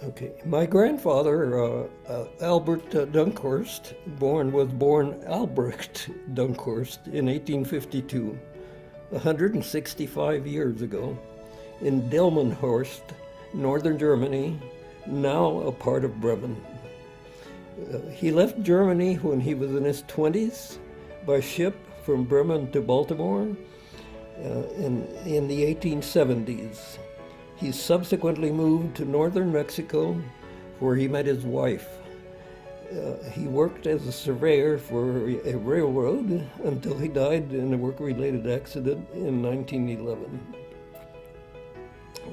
Okay, my grandfather, Albert Dunckhorst, was born Albrecht Dunckhorst in 1852, 165 years ago, in Delmenhorst, northern Germany, now a part of Bremen. He left Germany when he was in his 20s by ship from Bremen to Baltimore in the 1870s. He subsequently moved to northern Mexico, where he met his wife. He worked as a surveyor for a railroad until he died in a work-related accident in 1911.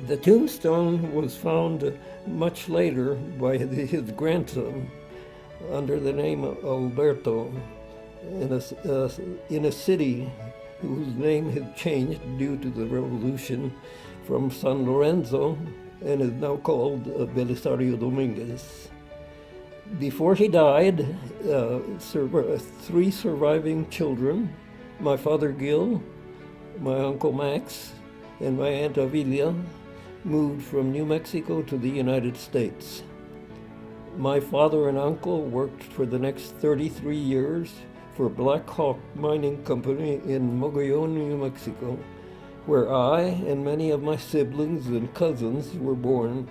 The tombstone was found much later by his grandson under the name Alberto in a city whose name had changed due to the revolution from San Lorenzo and is now called Belisario Dominguez. Before he died, three surviving children, my father Gil, my uncle Max, and my aunt Avilia, moved from New Mexico to the United States. My father and uncle worked for the next 33 years for Black Hawk Mining Company in Mogollon, New Mexico, where I and many of my siblings and cousins were born.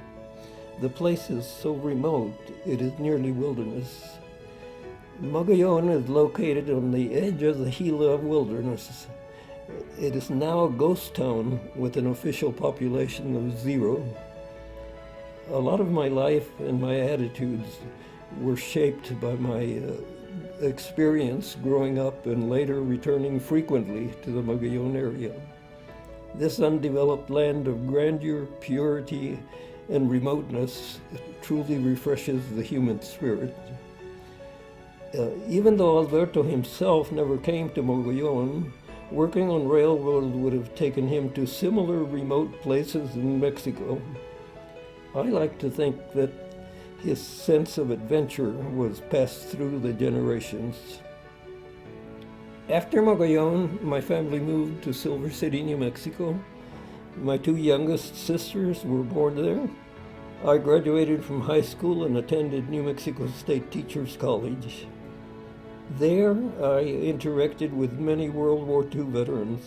The place is so remote, it is nearly wilderness. Mogollon is located on the edge of the Gila wilderness. It is now a ghost town with an official population of 0. A lot of my life and my attitudes were shaped by my experience growing up and later returning frequently to the Mogollon area. This undeveloped land of grandeur, purity, and remoteness truly refreshes the human spirit. Even though Alberto himself never came to Mogollon, working on railroad would have taken him to similar remote places in Mexico. I like to think that his sense of adventure was passed through the generations. After Mogollon, my family moved to Silver City, New Mexico. My two youngest sisters were born there. I graduated from high school and attended New Mexico State Teachers College. There, I interacted with many World War II veterans.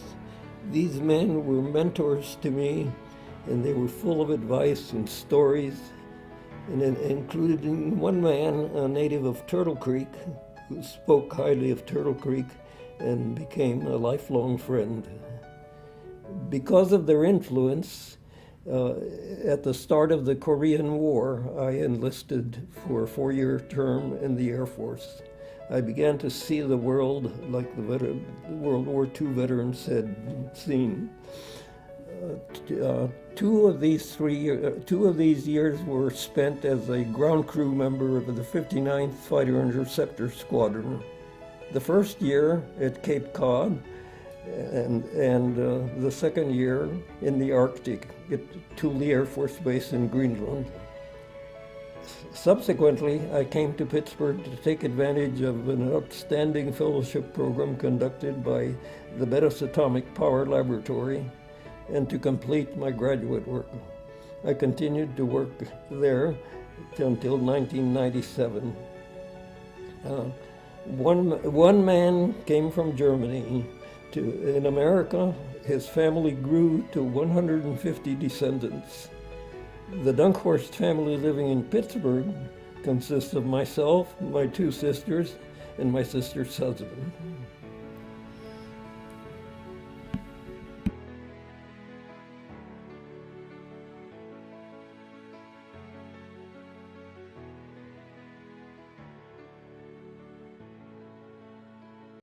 These men were mentors to me, and they were full of advice and stories, and including one man, a native of Turtle Creek, who spoke highly of Turtle Creek and became a lifelong friend. Because of their influence, at the start of the Korean War, I enlisted for a 4-year term in the Air Force. I began to see the world like the World War II veterans had seen. Two of these years were spent as a ground crew member of the 59th Fighter Interceptor Squadron. The first year at Cape Cod, and the second year in the Arctic at Thule Air Force Base in Greenland. Subsequently, I came to Pittsburgh to take advantage of an outstanding fellowship program conducted by the Bettis Atomic Power Laboratory and to complete my graduate work. I continued to work there until 1997. One man came from Germany. In America, his family grew to 150 descendants. The Dunckhorst family living in Pittsburgh consists of myself, my two sisters, and my sister's husband.